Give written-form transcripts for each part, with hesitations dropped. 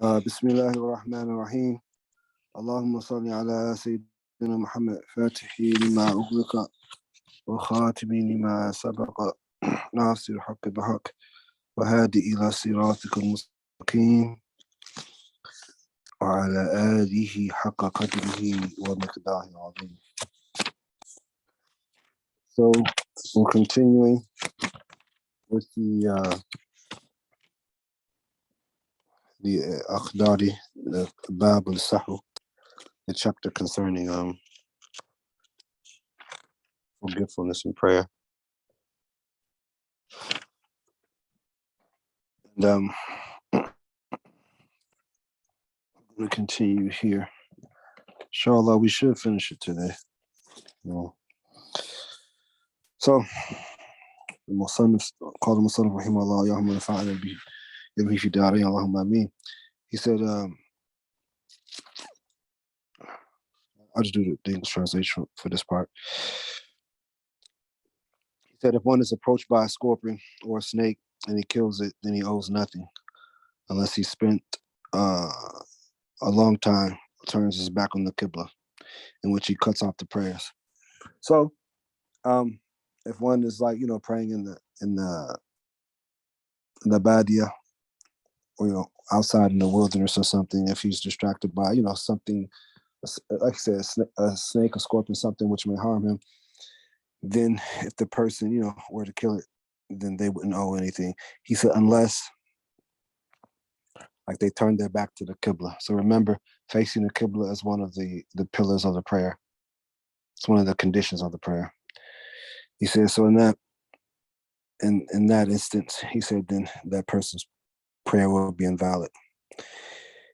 بسم الله الرحمن الرحيم. اللهم صل على سيدنا محمد فاتح لما أغلق وخاتم لما سبق ناصر الحق بحق وهادي إلى صراطك المستقيم وعلى آله حق قدره ومقداره العظيم. So we're continuing with the Akhdari, the Bab al-Sahu, the chapter concerning forgetfulness and prayer. And we continue here. Inshallah, we should finish it today. So, the Musannif, called the Musannif rahimahullah, Yahum al-Fa'ala bi fi dari, Allahumma ameen. He said, I'll just do the English translation for this part. He said, if one is approached by a scorpion or a snake and he kills it, then he owes nothing, unless he spent a long time, turns his back on the Qibla, in which he cuts off the prayers. So, if one is praying in the badia, or outside in the wilderness or something, if he's distracted by something, like I said, a snake, a scorpion, something which may harm him, then if the person were to kill it, then they wouldn't owe anything. He said, unless they turn their back to the Qibla. So remember, facing the Qibla is one of the pillars of the prayer. It's one of the conditions of the prayer. He said, so in that instance, he said, then that person's prayer will be invalid.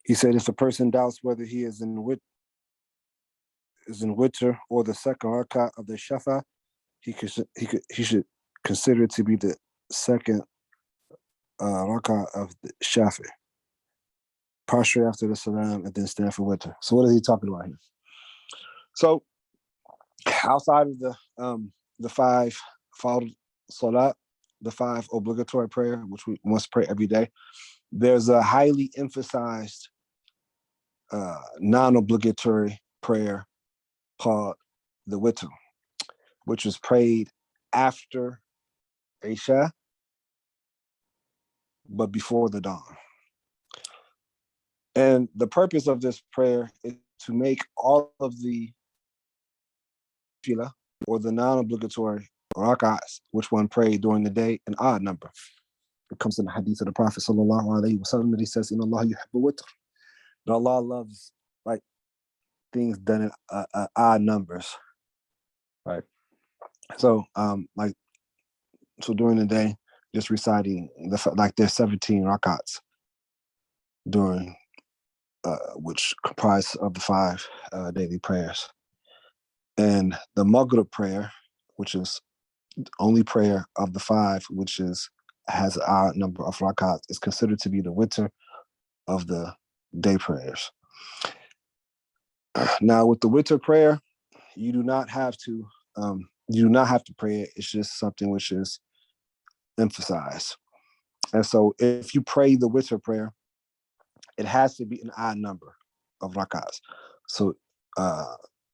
He said, if a person doubts whether he is in witr or the second rak'ah of the shafa, he should consider it to be the second rak'ah of the shafi. Prostrate after the salam and then stand for witr. So what is he talking about here? So outside of the five fard salat, the five obligatory prayer, which we must pray every day, there's a highly emphasized non-obligatory prayer called the witr, which is prayed after Isha, but before the dawn. And the purpose of this prayer is to make all of the fila, or the non-obligatory rak'ahs, which one prayed during the day, an odd number. It comes in the hadith of the Prophet sallallahu alaihi wasallam that he says, "Inna Allah yuhibbu witr." That Allah loves things done in odd numbers, right? So so during the day, just reciting there's 17 rak'ats during which comprise of the five daily prayers. And the Maghrib prayer, which is the only prayer of the five which has an odd number of rak'ats, is considered to be the witr of the day prayers. Now, with the witr prayer, you do not have to pray it. It's just something which is emphasized. And so if you pray the witr prayer, it has to be an odd number of rak'ahs. So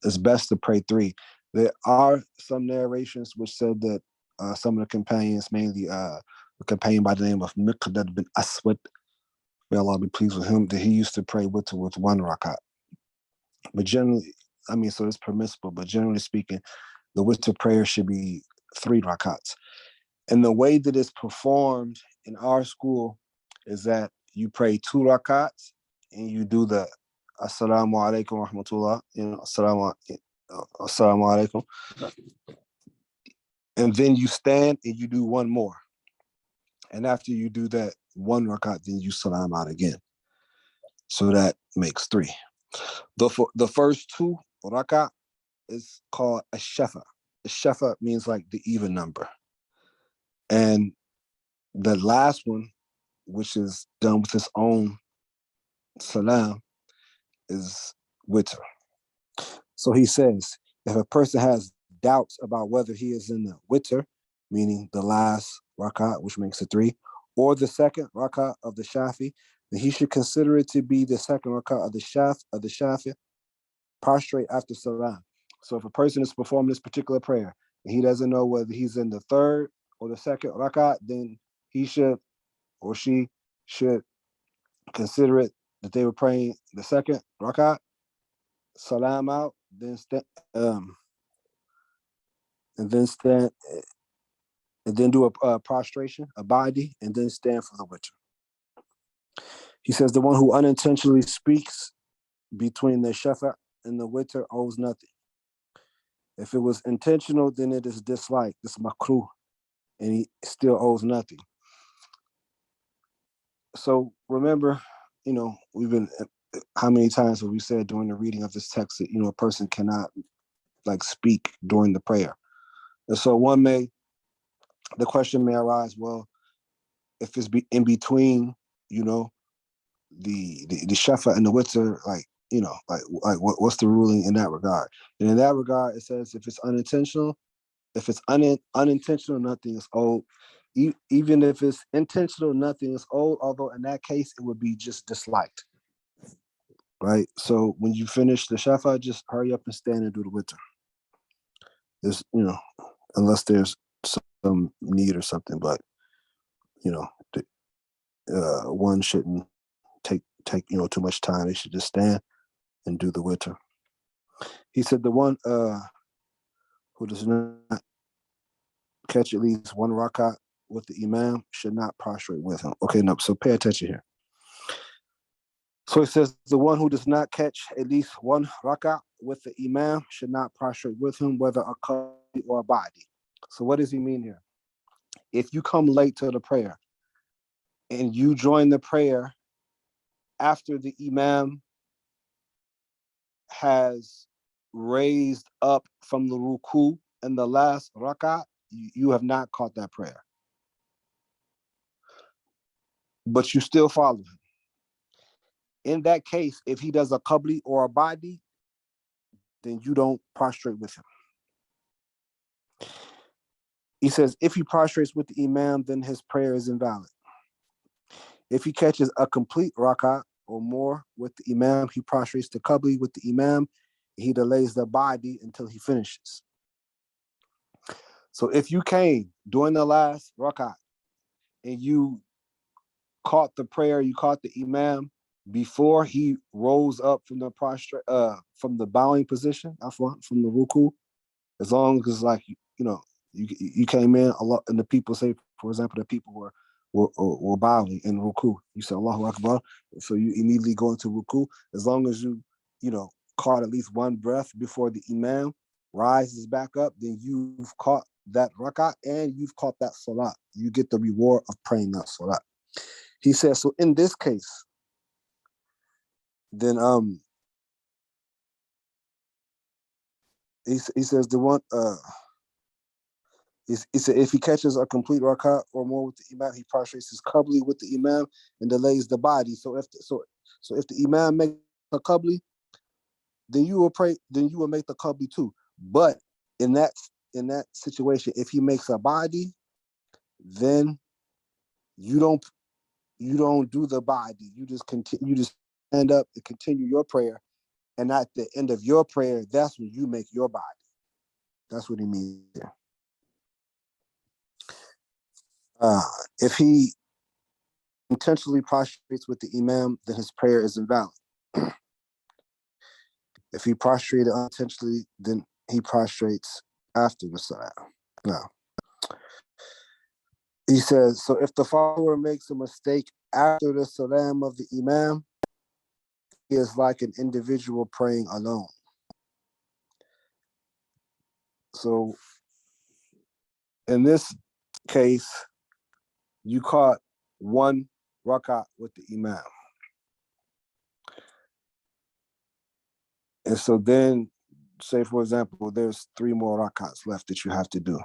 it's best to pray 3. There are some narrations which said that some of the companions, mainly a companion by the name of Miqdad bin Aswad, may Allah be pleased with him, that he used to pray witr with 1 rak'at. But generally, so it's permissible, but generally speaking, the witr prayer should be 3 rak'ats. And the way that it's performed in our school is that you pray 2 rak'ats and you do the Assalamu alaikum wa rahmatullah, Assalamu alaikum. And then you stand and you do 1 more. And after you do that 1 rak'at, then you salam out again. So that makes 3. The first 2 rak'at is called a shafa. A shafa means the even number. And the last one, which is done with its own salam, is witr. So he says, if a person has doubts about whether he is in the witr, meaning the last rak'ah, which makes it 3, or the second rak'ah of the shafi, then he should consider it to be the second rak'ah of the shafi, prostrate after salam. So if a person is performing this particular prayer and he doesn't know whether he's in the third or the second rak'ah, then he should or she should consider it that they were praying the second rak'ah, salam out, then and then stand and then do a prostration, a body, and then stand for the witr. He says the one who unintentionally speaks between the shafa and the witr owes nothing. If it was intentional, then it is disliked. It's makruh, and he still owes nothing. So remember, we've been, how many times have we said during the reading of this text that, a person cannot speak during the prayer. And so the question may arise, well, if it's in between, the shafa and the witr, what's the ruling in that regard? And in that regard, it says if it's unintentional, unintentional, nothing is owed. Even if it's intentional, nothing is owed, although in that case, it would be just disliked. Right? So when you finish the shafa, just hurry up and stand and do the witr. There's, unless there's some need or something, but, one shouldn't take too much time. They should just stand and do the witr. He said the one who does not catch at least one rak'ah with the imam should not prostrate with him. Okay, no, so pay attention here. So it says the one who does not catch at least one rak'ah with the imam should not prostrate with him, whether a qabli or a ba'di. So what does he mean here? If you come late to the prayer and you join the prayer after the imam has raised up from the ruku in the last rak'ah, you have not caught that prayer. But you still follow him. In that case, if he does a qabli or a ba'di, then you don't prostrate with him. He says, if he prostrates with the imam, then his prayer is invalid. If he catches a complete rak'ah or more with the imam, he prostrates the qabli with the imam. He delays the ba'di until he finishes. So if you came during the last rak'ah and you caught the prayer, you caught the imam before he rose up from the from the bowing position, from the ruku, as long as you came in a lot, and the people say, for example, the people were bowing in ruku. You said Allahu Akbar, so you immediately go into ruku. As long as you caught at least one breath before the imam rises back up, then you've caught that rak'ah and you've caught that salah. You get the reward of praying that salah. He says, so in this case, then he says the one he said if he catches a complete rak'ah or more with the imam, he prostrates his qabli with the imam and delays the ba'di. So if the imam makes a qabli, then you will pray. Then you will make the qabli too. But in that situation, if he makes a ba'di, then you don't do the ba'di. You just continue. You just stand up and continue your prayer. And at the end of your prayer, that's when you make your ba'di. That's what he means there. If he intentionally prostrates with the imam, then his prayer is invalid. If he prostrated unintentionally, then he prostrates after the salah. Now, he says, so if the follower makes a mistake after the salam of the imam, he is like an individual praying alone. So in this case, you caught one rak'ah with the imam. And so then, say for example, there's 3 more rak'ahs left that you have to do.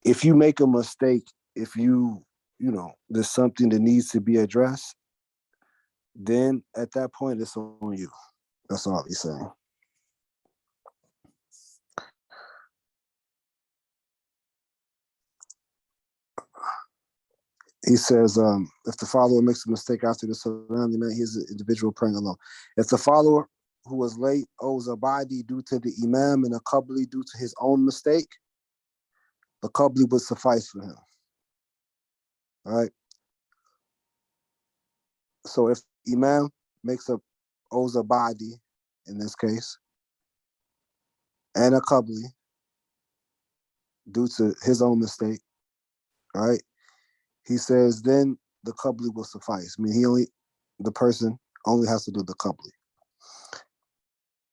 If you make a mistake, if there's something that needs to be addressed, then at that point it's on you. That's all he's saying. He says, if the follower makes a mistake after the salam, then he's an individual praying alone. If the follower who was late owes a badi due to the imam and a qabli due to his own mistake, the qabli would suffice for him. All right. So if imam owes a badi in this case and a qabli due to his own mistake, all right, he says then the qabli will suffice. I mean, the person only has to do the qabli.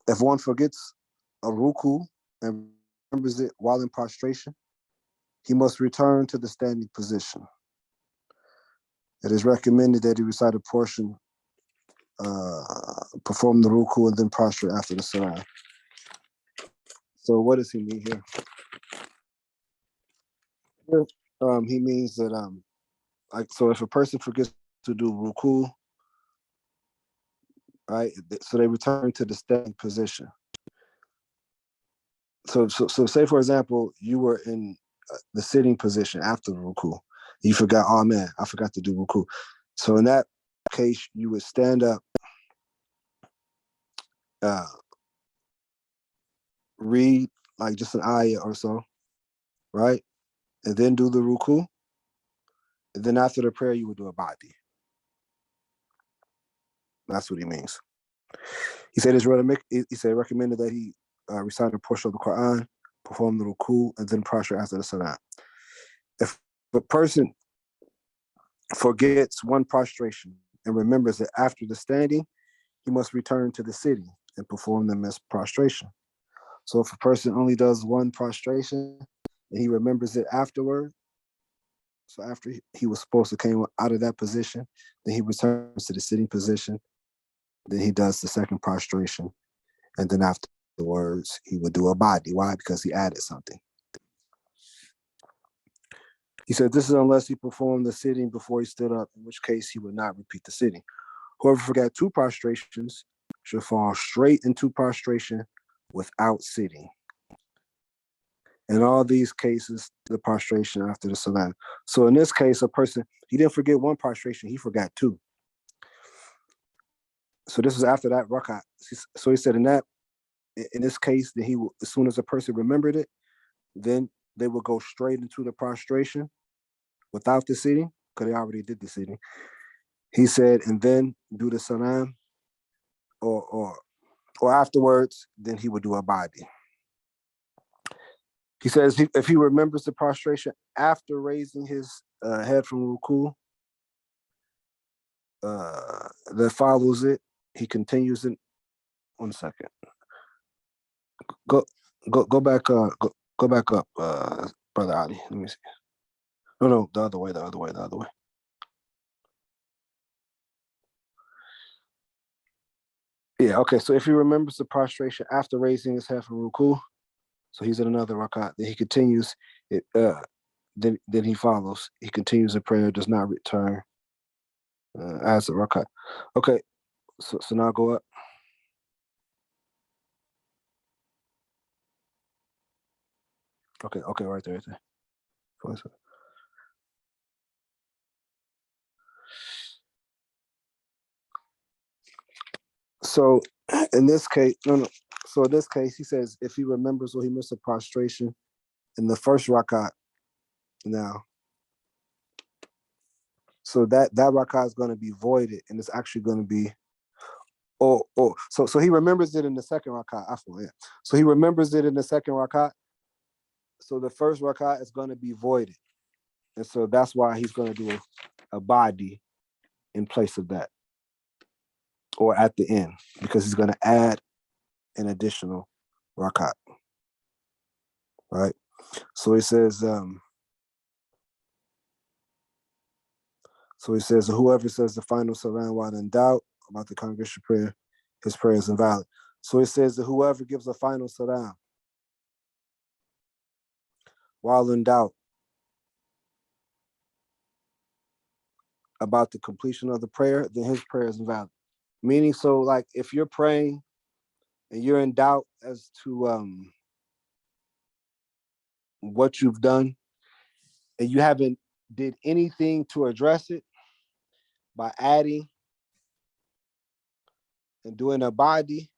If one forgets a ruku and remembers it while in prostration, he must return to the standing position. It is recommended that he recite a portion, perform the ruku, and then prostrate after the salah. So what does he mean here? He means that so if a person forgets to do ruku, right, so they return to the standing position. So say for example, you were in the sitting position after the ruku. You forgot, oh man, I forgot to do ruku. So in that case, you would stand up, read like just an ayah or so, right? And then do the ruku. And then after the prayer, you would do a badi. That's what he means. He said recommended that he recite a portion of the Quran, perform the ruku, and then prostrate after the salah. If a person forgets one prostration and remembers that after the standing, he must return to the sitting and perform the missed prostration. So if a person only does one prostration and he remembers it afterward, so after he was supposed to came out of that position, then he returns to the sitting position, then he does the second prostration, and then afterwards he would do a badi. Why? Because he added something. He said this is unless he performed the sitting before he stood up, in which case he would not repeat the sitting. Whoever forgot two prostrations should fall straight into prostration without sitting. In all these cases, the prostration after the salam. So in this case, a person, he didn't forget one prostration, he forgot two. So this was after that rakat. So he said in this case, that as soon as a person remembered it, then they would go straight into the prostration without the sitting, because they already did the sitting. He said, and then do the salam, or afterwards, then he would do a badi. He says if he remembers the prostration after raising his head from ruku, that follows it, he continues it. 1 second. Go back. Go back up, brother Ali. Let me see. No, the other way. Yeah. Okay. So if he remembers the prostration after raising his head from ruku, so he's in another rakat. Then he continues it. Then he follows. He continues the prayer. Does not return as a rakat. Okay. So now go up. Okay, right there. So in this case, no. So in this case, he says if he remembers or he missed a prostration in the first rakat, now, so that rakat is going to be voided, and it's actually going to be, so he remembers it in the second rakat. So he remembers it in the second rakat. So the first rakat is going to be voided, and so that's why he's going to do a badi in place of that, or at the end, because he's going to add an additional rakat. Right. So he says. So he says, whoever says the final salam while in doubt about the congregation prayer, his prayer is invalid. So it says that whoever gives a final salam while in doubt about the completion of the prayer, then his prayer is invalid. Meaning, so like if you're praying and you're in doubt as to what you've done, and you haven't did anything to address it by adding and doing a body,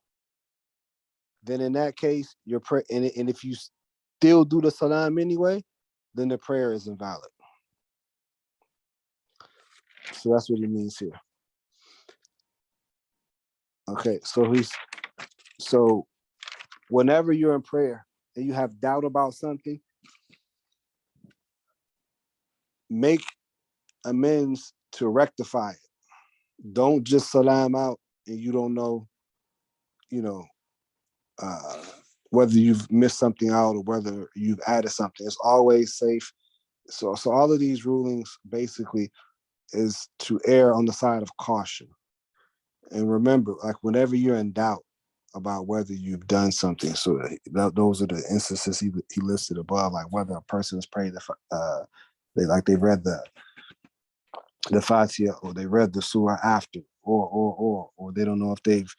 then in that case, your prayer, and if you still do the salam anyway, then the prayer is invalid. So that's what he means here. Okay, so whenever you're in prayer and you have doubt about something, make amends to rectify it. Don't just salam out and you don't know, uh, whether you've missed something out or whether you've added something. It's always safe. So all of these rulings basically is to err on the side of caution. And remember, like whenever you're in doubt about whether you've done something, so those are the instances he listed above, like whether a person has prayed they read the Fatiha or they read the surah after, or they don't know if they've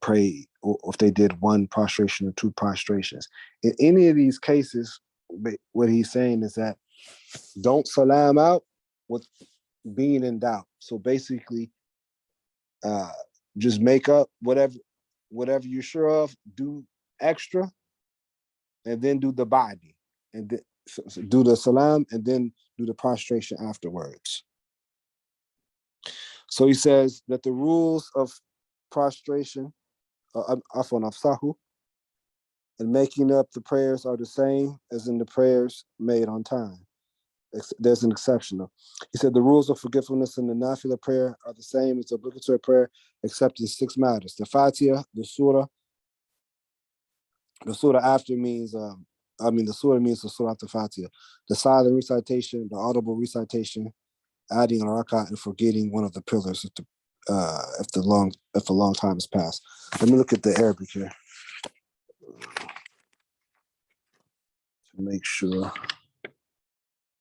prayed or if they did one prostration or two prostrations. In any of these cases, what he's saying is that don't salam out with being in doubt. So basically, just make up whatever you're sure of, do extra, and then do the body, and then so do the salam, and then do the prostration afterwards. So he says that the rules of prostration, afwan of sahu, and making up the prayers are the same as in the prayers made on time. There's an exception though. He said the rules of forgetfulness in the nafila prayer are the same as the obligatory prayer, except in 6 matters: the Fatiha, the surah. The surah after means, the surah means the surah after Fatiha. The silent recitation, the audible recitation, adding a rakat, and forgetting one of the pillars if a long time has passed. Let me look at the Arabic here to make sure.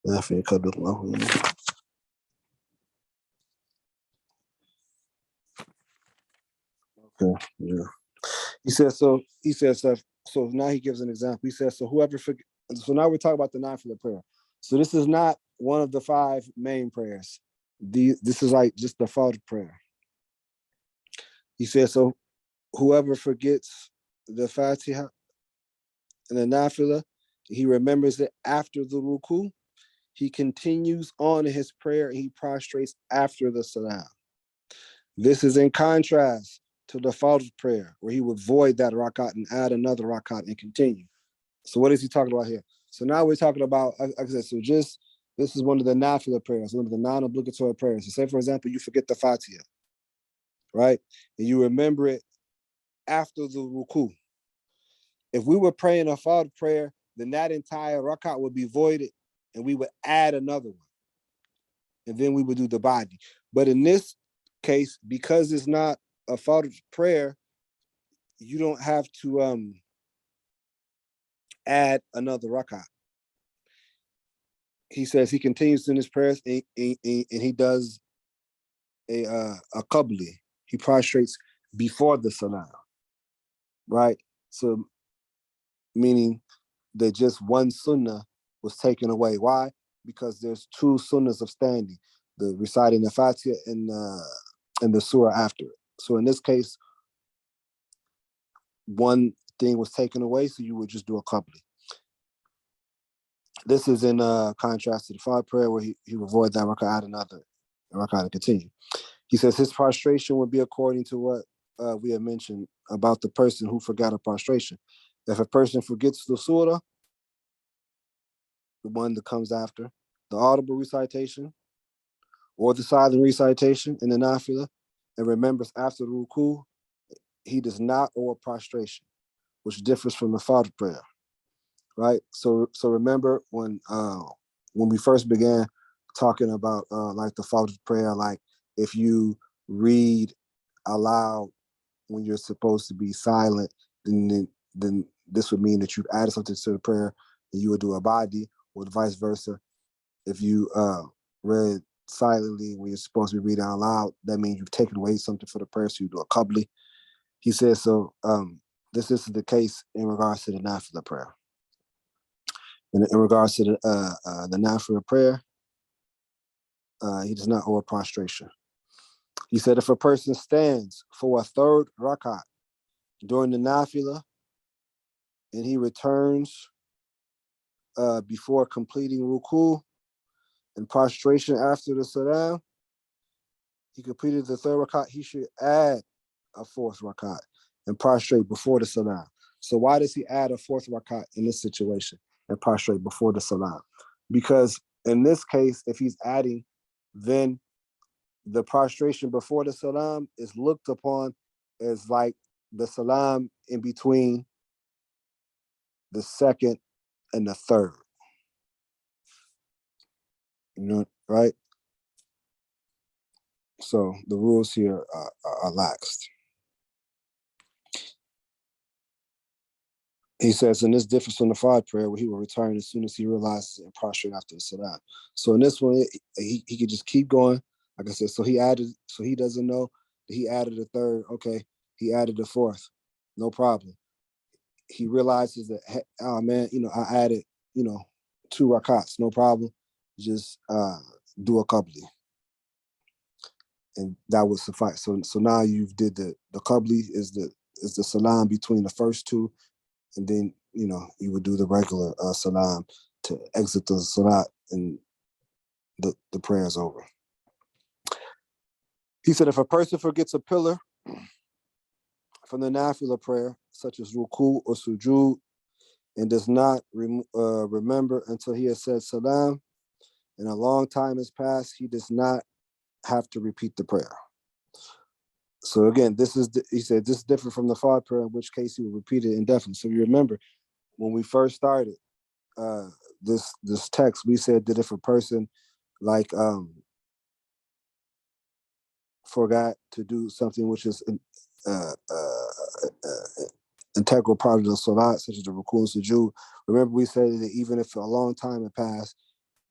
Okay, yeah. He says so. He says so. So now he gives an example. He says so. Whoever forget. So now we're talking about the nafila prayer. So this is not one of the 5 main prayers. This is like just the Fard prayer. He says so. Whoever forgets the Fatiha and the nafila, he remembers it after the ruku. He continues on in his prayer and he prostrates after the salam. This is in contrast to the Fard prayer, where he would void that rakat and add another rakat and continue. So what is he talking about here? So now we're talking about, like I said, this is one of the nafila prayers, one of the non-obligatory prayers. So say, for example, you forget the Fatiha, right? And you remember it after the ruku. If we were praying a Fard prayer, then that entire rakat would be voided and we would add another one. And then we would do the body. But in this case, because it's not a Fard prayer, you don't have to add another rakat. He says he continues in his prayers and he does a qabli. He prostrates before the salam, right? So meaning that just one sunnah was taken away. Why? Because there's 2 sunnahs of standing: the reciting the Fatiha and the surah after it. So in this case, one thing was taken away, so you would just do a qabli. This is in contrast to the Fard prayer, where he would avoid that rakat, another rakat, and continue. He says his prostration would be according to what we had mentioned about the person who forgot a prostration. If a person forgets the surah, the one that comes after, the audible recitation, or the silent recitation in the nafila, and remembers after the ruku, he does not owe a prostration, which differs from the Fard prayer, right? So remember when we first began talking about like the Fard prayer, like if you read aloud when you're supposed to be silent, then this would mean that you've added something to the prayer and you would do a body, or vice versa. If you read silently when you're supposed to be reading out loud, that means you've taken away something for the prayer, so you do a qabli. He says so. This is the case in regards to the nafila prayer. In regards to the nafila prayer, he does not owe a prostration. He said if a person stands for a third rakat during the nafila and he returns before completing ruku and prostration after the salam, he completed the third rakat, he should add a fourth rakat and prostrate before the salam. So why does he add a fourth rakat in this situation and prostrate before the salam? Because in this case, if he's adding, then the prostration before the salam is looked upon as like the salam in between the second and the third. You know, right? So the rules here are laxed. He says, and this differs from the Fard prayer where he will return as soon as he realizes and prostrate after the salam. So in this one, he could just keep going. Like I said, so he doesn't know that he added a third. Okay, he added a fourth. No problem. He realizes that, oh man, I added, 2 rakats. No problem. Just do a qabli. And that would suffice. So now you've did the qabli is the salam between the first two. And then, you would do the regular salam to exit the salat and the prayer is over. He said, if a person forgets a pillar from the nafila prayer, such as ruku or sujud, and does not remember until he has said salam, and a long time has passed, he does not have to repeat the prayer. So again, he said, this is different from the Fard prayer, in which case he will repeat it indefinitely. So you remember, when we first started this text, we said that if a person like forgot to do something which is integral part of the salat, such as the ruku and sujood, remember we said that even if a long time had passed,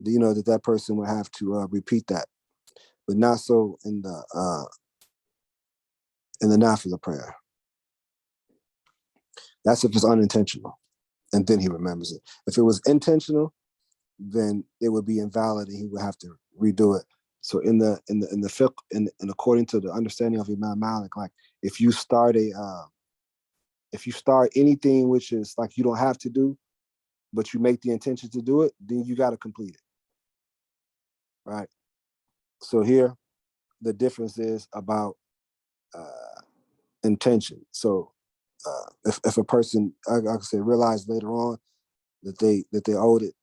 that person would have to repeat that, but not so in the nafila prayer. That's if it's unintentional, and then he remembers it. If it was intentional, then it would be invalid, and he would have to redo it. So in the fiqh, and according to the understanding of Imam Malik, like if you start anything which is like you don't have to do, but you make the intention to do it, then you got to complete it, right? So here, the difference is about intention. So if a person, like I said, realized later on that they owed it,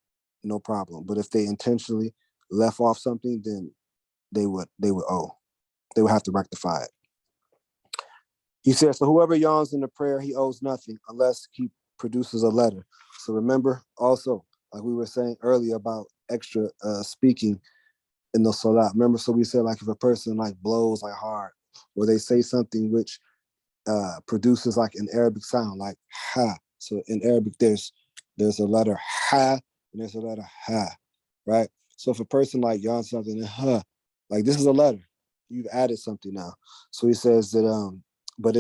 no problem. But if they intentionally left off something, then they would owe. They would have to rectify it. He says, so whoever yawns in the prayer, he owes nothing unless he produces a letter. So remember also, like we were saying earlier about extra speaking in the salat. Remember, so we said like if a person like blows like hard, or they say something which produces like an Arabic sound, like ha. So in Arabic, there's a letter ha and there's a letter ha, right? So if a person like yawns something and ha, like this is a letter, you've added something now. So he says that but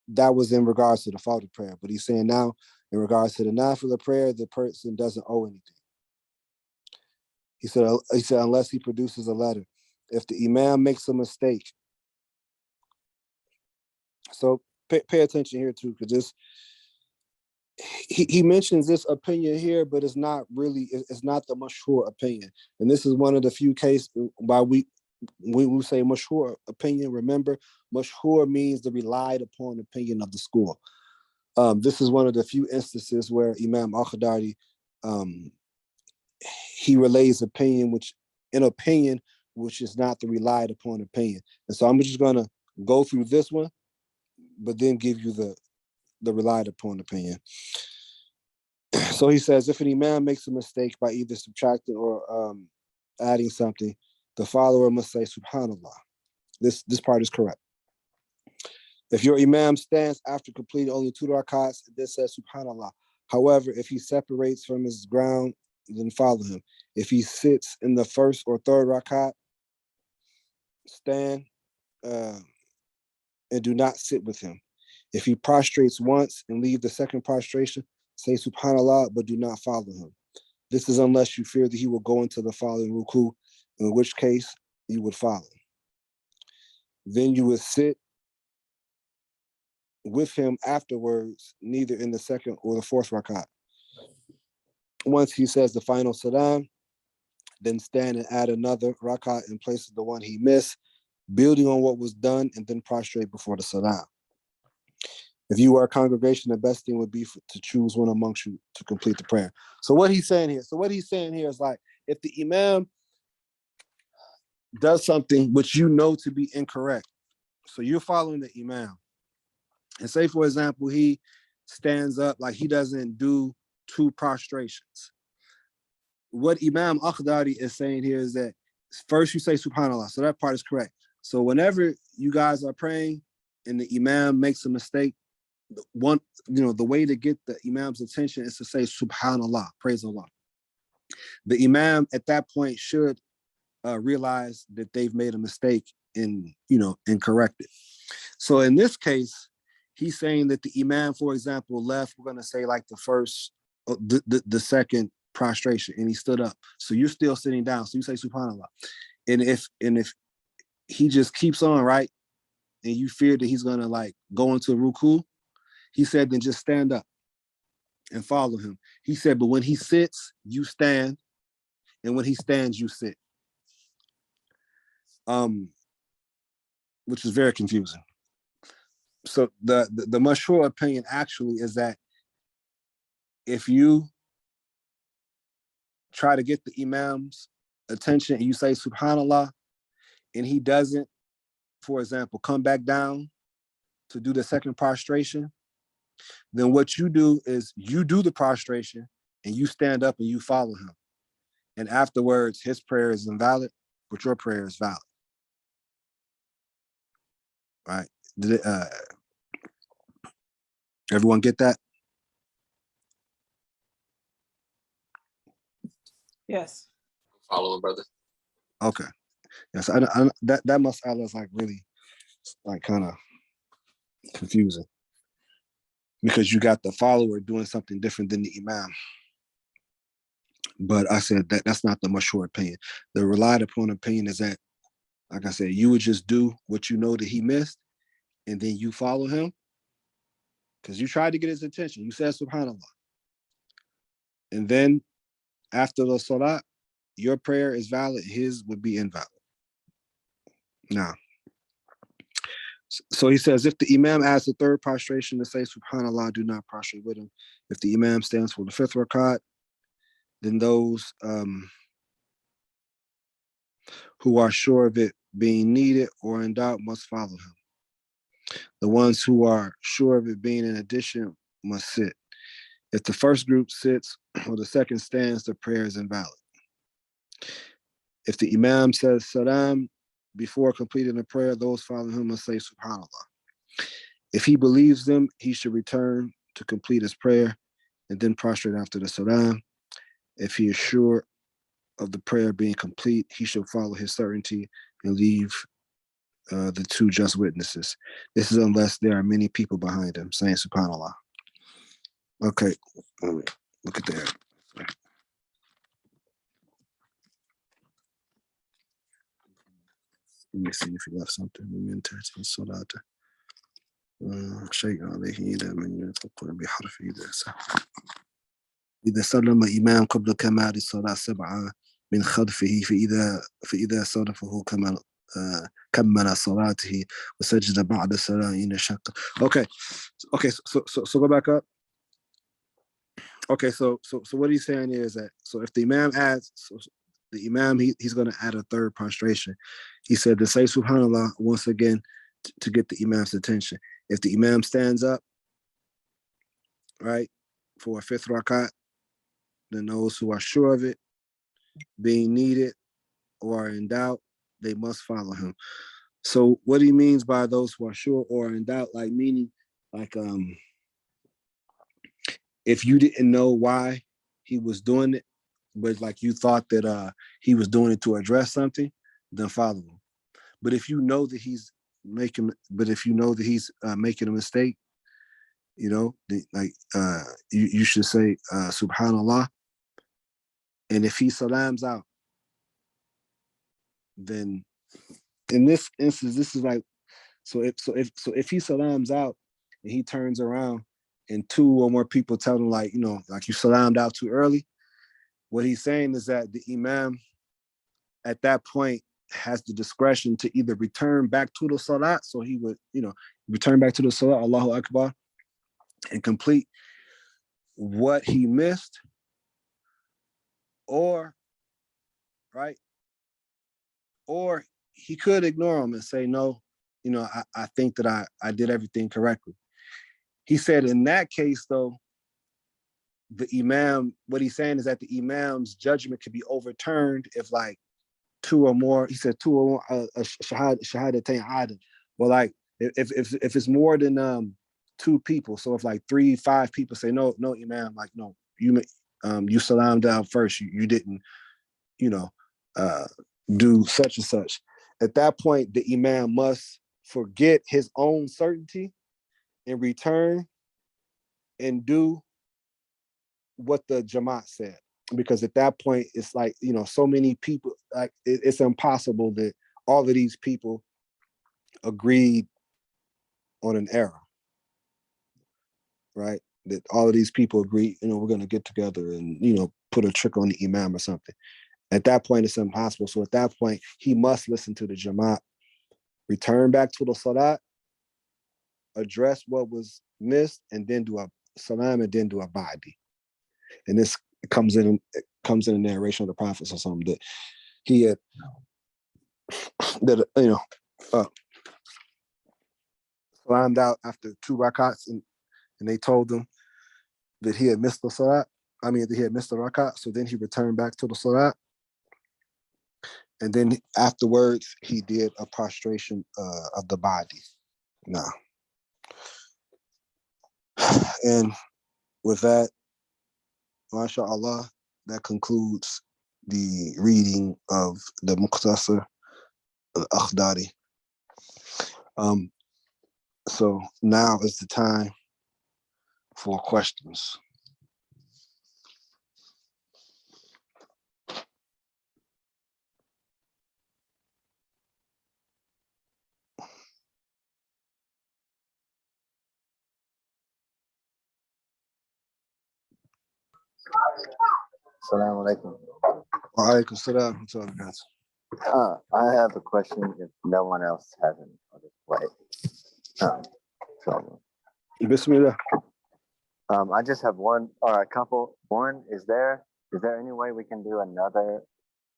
that was in regards to the Fard prayer. But he's saying now in regards to the nafila prayer, the person doesn't owe anything. He said unless he produces a letter. If the imam makes a mistake, so pay attention here too, because this he mentions this opinion here, but it's not the mashhur opinion. And this is one of the few cases why we say mashhur opinion. Remember, mashhur means the relied upon opinion of the school. This is one of the few instances where Imam Akhdari he relays opinion which is not the relied upon opinion. And so I'm just gonna go through this one, but then give you the relied upon opinion. So he says, if an imam makes a mistake by either subtracting or adding something, the follower must say subhanallah. This part is correct. If your imam stands after completing only 2 rakats, this says subhanallah. However, if he separates from his ground, then follow him. If he sits in the first or third rakat, stand and do not sit with him. If he prostrates once and leave the second prostration, say subhanallah, but do not follow him. This is unless you fear that he will go into the following ruku in which case you would follow. Then you would sit with him afterwards, neither in the second or the fourth rakat. Once he says the final salam, then stand and add another rakat in place of the one he missed, building on what was done, and then prostrate before the salam. If you are a congregation, the best thing would be to choose one amongst you to complete the prayer. So what he's saying here is like, if the imam does something which you know to be incorrect, so you're following the imam, and say, for example, he stands up, like he doesn't do 2 prostrations. What Imam Akhdari is saying here is that first you say subhanallah, so that part is correct. So whenever you guys are praying and the imam makes a mistake, the way to get the imam's attention is to say subhanallah, praise Allah. The imam at that point should realize that they've made a mistake and correct it. So in this case, he's saying that the imam, for example, left, we're going to say like the second prostration, and he stood up. So you're still sitting down. So you say subhanallah. And if he just keeps on, right, and you fear that he's going to like go into ruku, he said, then just stand up and follow him. He said, but when he sits, you stand, and when he stands, you sit. Which is very confusing. So the mashhur opinion actually is that if you try to get the imam's attention and you say subhanallah, and he doesn't, for example, come back down to do the second prostration, then what you do is you do the prostration and you stand up and you follow him. And afterwards, his prayer is invalid, but your prayer is valid. Right? Did everyone get that? Yes. Following, brother. Okay. Yes, I that mas'ala is like really like kind of confusing because you got the follower doing something different than the imam. But I said that's not the mashhur opinion. The relied upon opinion is that, like I said, you would just do what you know that he missed, and then you follow him because you tried to get his attention. You said subhanallah. And then after the salah, your prayer is valid, his would be invalid. Now, so he says, if the imam adds the third prostration to say subhanallah, do not prostrate with him. If the imam stands for the fifth rakat, then those who are sure of it being needed or in doubt must follow him. The ones who are sure of it being in addition must sit. If the first group sits or the second stands, the prayer is invalid. If the imam says salam before completing the prayer, those following him must say subhanallah. If he believes them, he should return to complete his prayer and then prostrate after the salam. If he is sure of the prayer being complete, he should follow his certainty and leave the 2 just witnesses. This is unless there are many people behind him saying subhanallah. Okay, look at that. Let me see if he left something. شيء عليه إذا من يتقل بحرف إذا سلم إمام قبل كمال الصلاة 7 من خلفه فإذا صرفه كمل صلاته وسجد بعد السلام إن شك. Okay, so go back up. Okay, so what he's saying is that, so if the imam adds, the imam, he's going to add a third prostration. He said to say subhanallah once again to get the imam's attention. If the imam stands up, right, for a fifth rakat, then those who are sure of it being needed or are in doubt, they must follow him. So what he means by those who are sure or in doubt, like meaning like if you didn't know why he was doing it, but like you thought that he was doing it to address something, then follow him. But if you know that he's making a mistake, you should say subhanallah. And if he salams out then in this instance, this is like, if he salams out and he turns around and two or more people tell him, like, like you salamed out too early, what he's saying is that the imam at that point has the discretion to either return back to the salat, so he would, return back to the salat, Allahu Akbar, and complete what he missed, or right, or he could ignore him and say, no, I think that I did everything correctly. He said in that case, though, the imam, what he's saying is that the imam's judgment could be overturned if like two or more, he said two or more, shahadatain adil. Well, like if it's more than two people, so if like 3-5 people say, no, imam, like, no, you salamed down first, you didn't, do such and such. At that point, the imam must forget his own certainty and return and do what the Jamaat said. Because at that point, it's like, so many people, like it's impossible that all of these people agreed on an error, right? That all of these people agree, we're going to get together and, put a trick on the imam or something. At that point, it's impossible. So at that point, he must listen to the Jamaat, return back to the Salat, address what was missed, and then do a salam and then do a ba'di. And this comes in the narration of the Prophet or something that he had, that salamed out after 2 rakats, and they told him that he had missed the salat. That he had missed the rakat. So then he returned back to the salat, and then afterwards he did a prostration of the body. Now, and with that, mashallah, that concludes the reading of the Muqtasar Al-Akhdari. So now is the time for questions. Assalamu alaikum. Wa alaikum salam. I have a question if no one else has any. I'll just wait. So, Bismillah. I just have one or a couple. One, is there any way we can do another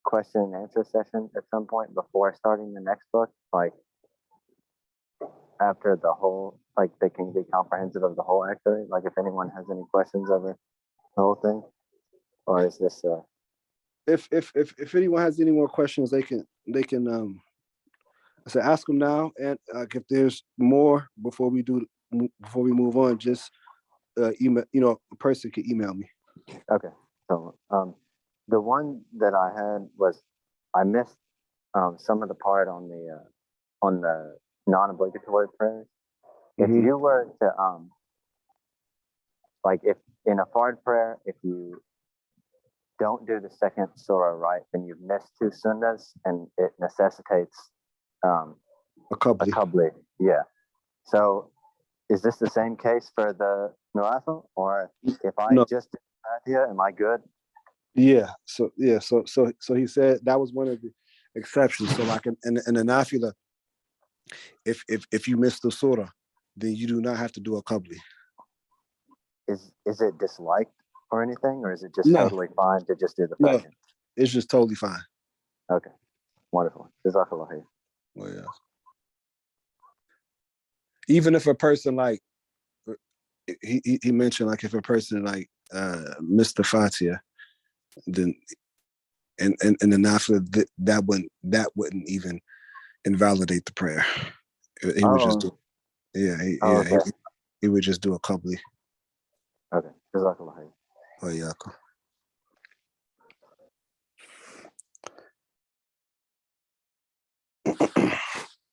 question and answer session at some point before starting the next book? Like after the whole, like they can be comprehensive of the whole Akhdari? Like if anyone has any questions over the whole thing? Or is this if anyone has any more questions, they can so ask them now, and if there's more before we move on, just email. A person can email me. Okay. So the one that I had was I missed some of the part on the non-obligatory prayers. If you were to like if in a fard prayer, if you don't do the second surah right, then you've missed 2 sunnahs and it necessitates a qabli. Yeah. So is this the same case for the nawafil, or if I just did Fatiha, am I good? Yeah. So he said that was one of the exceptions. So like in the nafila, if you miss the surah, then you do not have to do a qabli. Is it disliked or anything, or is it just totally fine to just do the Fatiha? No, it's just totally fine. Okay. Wonderful. Jazakallah khair. Well, yeah. Even if a person like he mentioned, like if a person like missed the Fatiha, then and the nafila, that wouldn't even invalidate the prayer. He would just do, he would just do a qabli. Okay. Jazakallah khair. Oh yeah.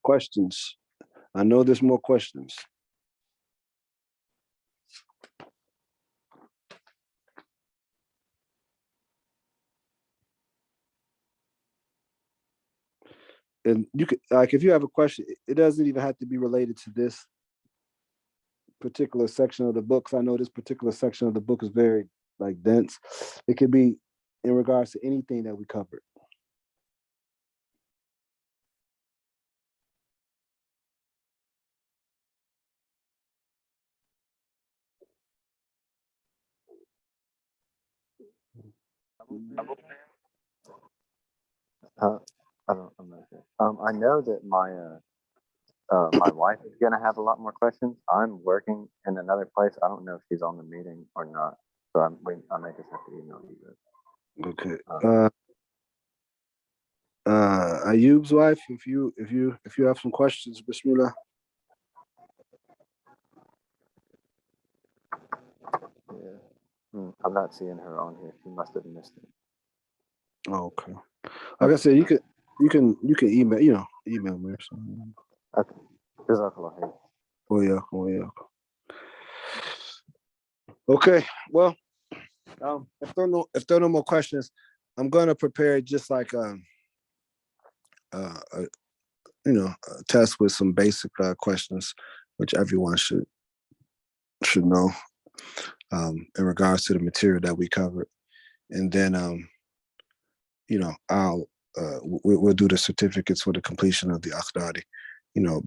Questions? I know there's more questions. And you could, like, if you have a question, it doesn't even have to be related to this particular section of the book. 'Cause I know this particular section of the book is very like dense. It could be in regards to anything that we covered. I'm not sure. I know that my wife is gonna have a lot more questions. I'm working in another place. I don't know if she's on the meeting or not, so I may just have to email you guys. Okay. Ayub's wife, if you have some questions, Bismillah. Yeah. I'm not seeing her on here. She must have missed it. Oh, okay. Like I said, you can email, email me or something. Okay. Jazakallah khair. Oh yeah. Okay. Well, if there are no more questions, I'm gonna prepare just like a test with some basic questions, which everyone should know in regards to the material that we covered, and then we'll do the certificates for the completion of the Akhdari,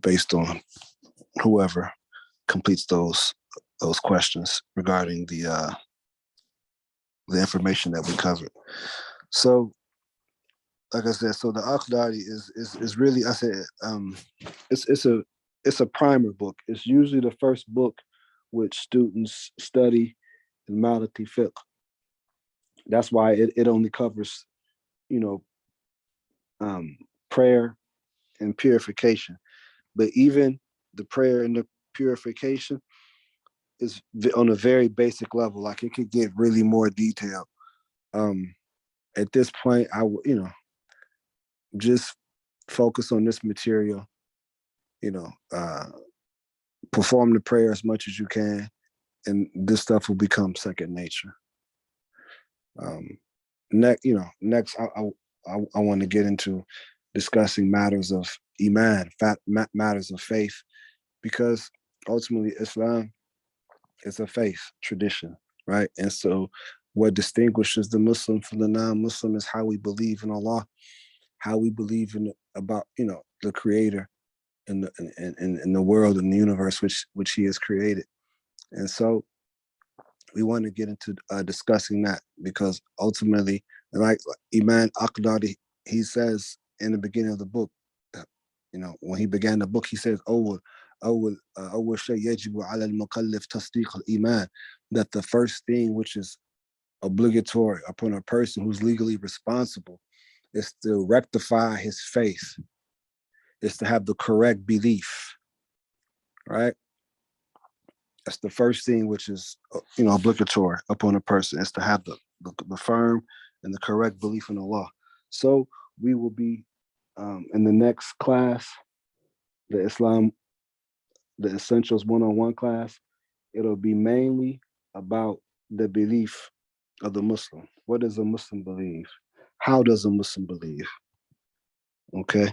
based on whoever completes those questions regarding the information that we covered. So, like I said, so the Akhdari is really, I said, it's a primer book. It's usually the first book which students study in Maliki fiqh. That's why it only covers, prayer and purification. But even the prayer and the purification is on a very basic level. Like it could get really more detailed. At this point, I would, just focus on this material. Perform the prayer as much as you can, and this stuff will become second nature. Next, I want to get into discussing matters of iman, matters of faith, because ultimately Islam is a faith tradition, right? And so, what distinguishes the Muslim from the non-Muslim is how we believe in Allah, how we believe about the Creator in the world and the universe which He has created. And so we want to get into discussing that, because ultimately, like Imam Akhdari, he says in the beginning of the book, when he began the book, he says, that the first thing which is obligatory upon a person who's legally responsible is to rectify his faith, is to have the correct belief, right? That's the first thing which is, obligatory upon a person, is to have the firm and the correct belief in Allah. So we will be in the next class, the Essentials one-on-one class. It'll be mainly about the belief of the Muslim. What does a Muslim believe? How does a Muslim believe? Okay.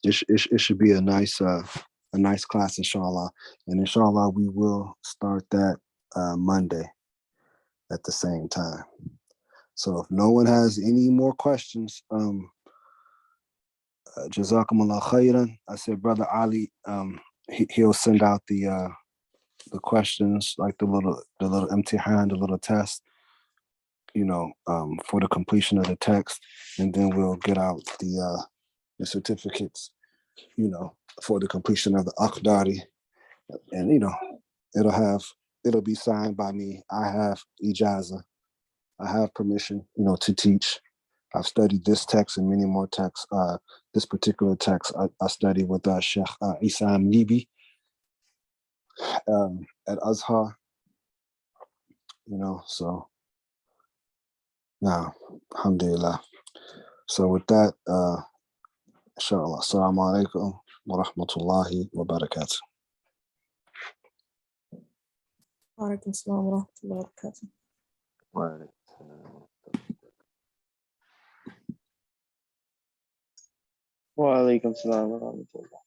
It should be a nice class, inshallah. And inshallah, we will start that Monday at the same time. So if no one has any more questions, Jazakumullah khairan. I said, Brother Ali, he'll send out the questions, like the little imtihan, the little test, for the completion of the text, and then we'll get out the certificates, for the completion of the Akhdari, and it'll be signed by me. I have ijaza. I have permission, to teach. I've studied this text and many more texts. This particular text I studied with Shaykh Isam Libi at Azhar, so now, alhamdulillah. So with that, inshallah, assalamu alaikum wa rahmatullahi wa barakatuh. Wa alaikum assalam wa rahmatullahi wa barakatuh. Right. Wa alaikum salam wa rahmatullah.